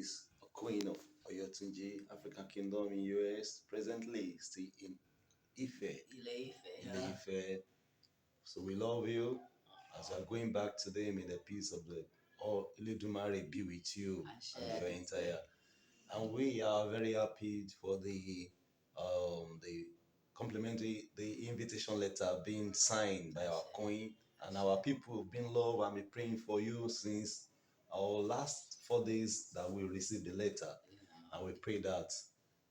is a queen of Oyotunji, African Kingdom in US, presently still in Ife. Ile Ife. So we love you. As we are going back today, may the peace of the Iledumare be with you and your entire. And we are very happy for the complimentary, the invitation letter being signed by our queen, and our people being loved and be praying for you since our last 4 days that we received the letter. And we pray that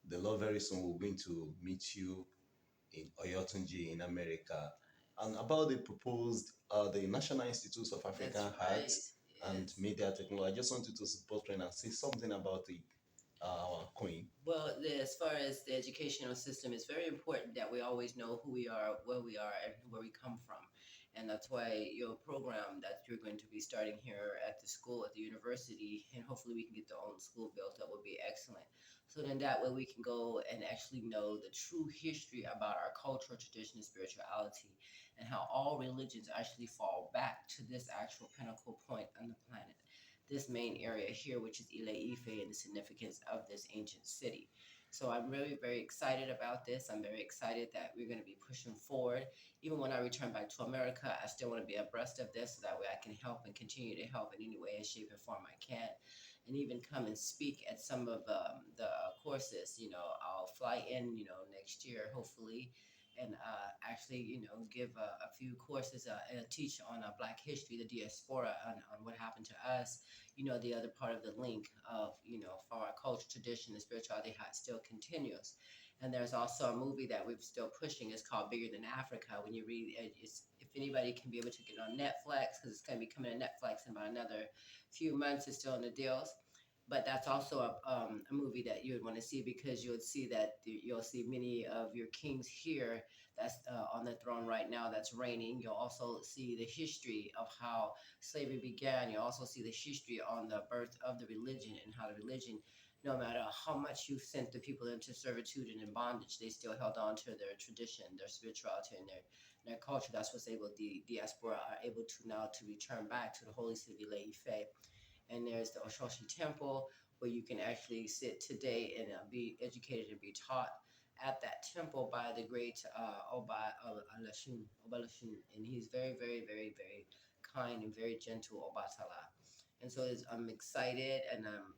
the Lord very soon will going to meet you in Oyotunji in America. And about the proposed, the National Institutes of African Arts and Media Technology, I just wanted to support and say something about the queen. Well, as far as the educational system, it's very important that we always know who we are, and where we come from. And that's why your program that you're going to be starting here at the school, at the university, and hopefully we can get the own school built up, would be excellent. So then that way we can go and actually know the true history about our culture, tradition, and spirituality, and how all religions actually fall back to this actual pinnacle point on the planet, this main area here, which is Ile Ife, and the significance of this ancient city. So I'm really very excited about this. I'm very excited that we're going to be pushing forward. Even when I return back to America, I still want to be abreast of this so that way I can help and continue to help in any way, shape, and form I can. And even come and speak at some of the courses. I'll fly in, next year, hopefully, and actually, give a few courses, teach on Black history, the diaspora, on what happened to us, the other part of the link of, for our culture, tradition, and spirituality, how it still continues. And there's also a movie that we're still pushing. It's called Bigger Than Africa. When you read it, if anybody can be able to get on Netflix, because it's going to be coming to Netflix in about another few months, it's still in the deals. But that's also a movie that you would want to see, because you'll see that you'll see many of your kings here that's on the throne right now that's reigning. You'll also see the history of how slavery began. You'll also see the history on the birth of the religion, and how the religion, no matter how much you sent the people into servitude and in bondage, they still held on to their tradition, their spirituality, and their culture. That's what's able, the diaspora are able to now to return back to the holy city of Ife. And there's the Oshoshi Temple, where you can actually sit today and be educated and be taught at that temple by the great Oba Alashun, and he's very, very, very, very kind and very gentle Obatala. And so I'm excited, and I'm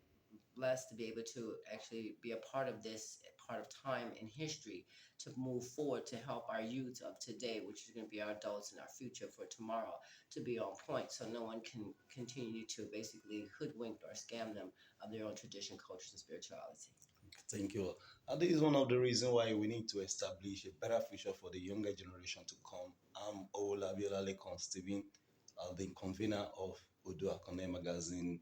blessed to be able to actually be a part of this part of time in history, to move forward, to help our youth of today, which is going to be our adults and our future for tomorrow, to be on point, so no one can continue to basically hoodwink or scam them of their own tradition, cultures, and spirituality. Thank you. And this is one of the reasons why we need to establish a better future for the younger generation to come. I'm Owolabi Lekan Stephen, the convener of Ooduaconnect magazine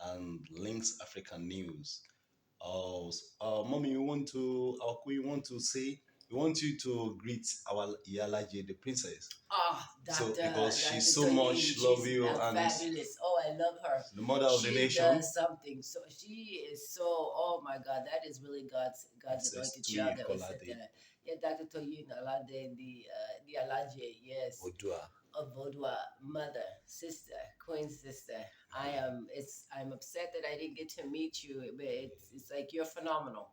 and Links African News. Mommy, we want to say, we want you to greet our Iyalaje, the princess. Doctor, because she's Dr. so much love you and fabulous. Oh, I love her. The mother of the nation. She does something. So she is so. Oh my God, that is really God's anointed child. That was there. Yeah, Dr. Toyin Alade, the Alaje, yes. Odua. Of Odua, mother, sister, queen sister. I'm upset that I didn't get to meet you, but it's like you're phenomenal.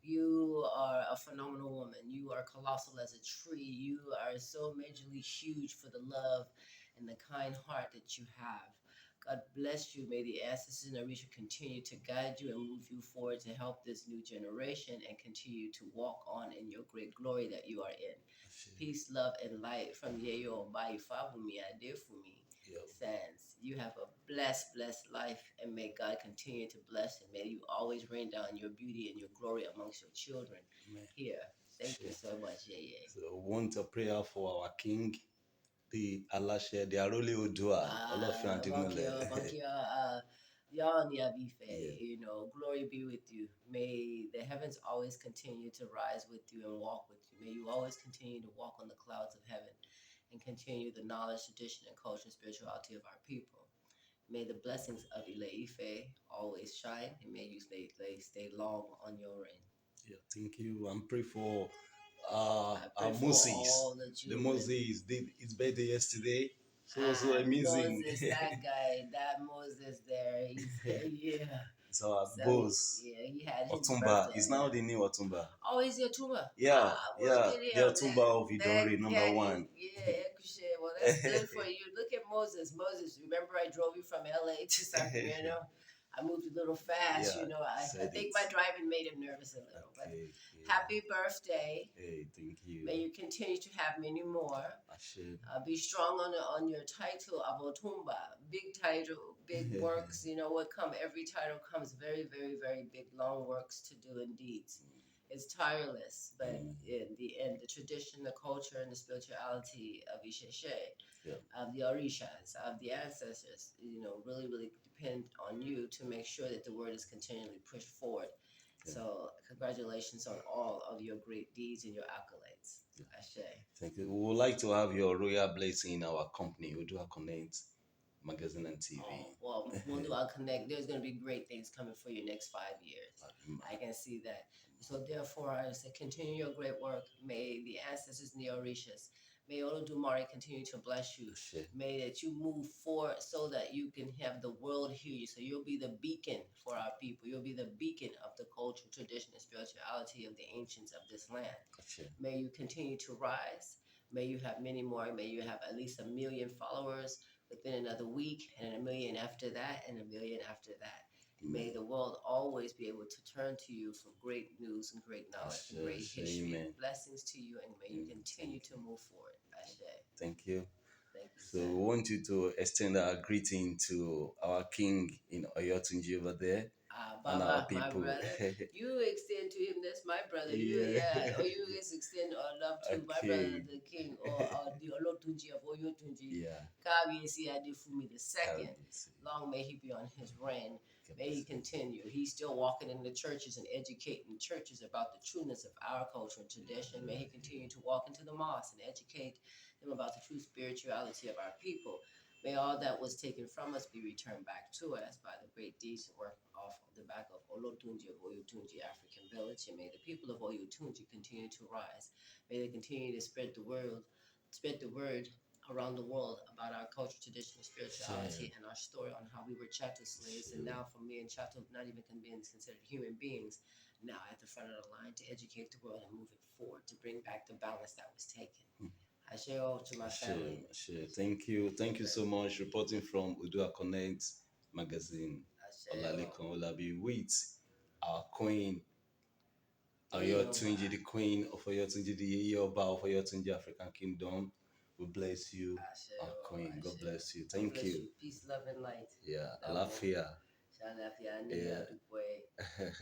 You are a phenomenal woman. You are colossal as a tree. You are so majorly huge for the love and the kind heart that you have. God bless you. May the ancestors and Orisha continue to guide you and move you forward to help this new generation and continue to walk on in your great glory that you are in. Peace, love, and light from Yeye by Fabunmi Adefunmi Sands. You have a blessed life, and may God continue to bless, and may you always rain down your beauty and your glory amongst your children. Amen. Here. Thank you so much, Yeye. So we want a prayer for our king, the Alashe, the Arole Odua, Olofin Adimole. Glory be with you. May the heavens always continue to rise with you and walk with you. May you always continue to walk on the clouds of heaven and continue the knowledge, tradition, and culture and spirituality of our people. May the blessings of Ile Ife always shine, and may you stay long on your reign. Yeah, thank you. And pray for Moses. The Moses did his birthday yesterday. So amazing. Moses, that guy, that Moses there, he's yeah. It's our So boss. yeah, he had his Otumba. birthday. He's now the new Otumba. Oh, he's your Tumba. Yeah, Well, yeah. good The him. Otumba of Idori, number one. Yeah, well, that's good for you. Look at Moses. Moses, remember I drove you from LA to Sacramento? I moved a little fast, Yeah, I said think it. my driving made him nervous a little. But Okay, happy birthday. hey, thank you. May you continue to have many more. I should. Be strong on your title of Otumba. Big title, big works. What come? Every title comes very, very, very big, long works to do and deeds. It's tireless, but in the end, the tradition, the culture, and the spirituality of Isheshe, of the Orishas, of the ancestors, really, really depend on you to make sure that the word is continually pushed forward. So, congratulations on all of your great deeds and your accolades. Ashe. Thank you. We would like to have your royal blessing in our company, Ooduaconnect Magazine and TV. Well, Ooduaconnect. There's going to be great things coming for you next 5 years. I can see that. So therefore, I say, continue your great work. May the ancestors and the Orishas, may Olodumare continue to bless you. May that you move forward so that you can have the world hear you. So you'll be the beacon for our people. You'll be the beacon of the culture, tradition, and spirituality of the ancients of this land. May you continue to rise. May you have many more. May you have at least 1 million followers within another week, and 1 million after that, and 1 million after that. May the world always be able to turn to you for great news and great knowledge and great history. Amen. Blessings to you, and may you continue to move forward. Ashe. Thank you. Thank you. So we want you to extend our greeting to our king in Oyotunji over there. Baba, and our people. My brother. You extend to him, that's my brother. You guys extend love to my brother, the king, or the Olotunji of Oyotunji. Fabunmi Adefunmi II. Long may he be on his reign. May he continue. He's still walking in the churches and educating churches about the trueness of our culture and tradition. May he continue to walk into the mosque and educate them about the true spirituality of our people. May all that was taken from us be returned back to us by the great deeds and work off the back of Olotunji of Oyotunji African Village. And may the people of Oyotunji continue to rise. May they continue to spread the word around the world about our culture, tradition, and spirituality, and our story on how we were chattel slaves, and now for me and chattel not even being considered human beings, now at the front of the line to educate the world and move it forward, to bring back the balance that was taken. I share all to my family. Thank you. Thank you so much. Reporting from Ooduaconnect Magazine, Lekan Owolabi with our queen, Oyotunji, the queen of Oyotunji, the Yeye of Oyotunji African Kingdom. We bless you, our queen. God bless you. Thank you. Peace, love, and light. Yeah, Alafia. Yeah.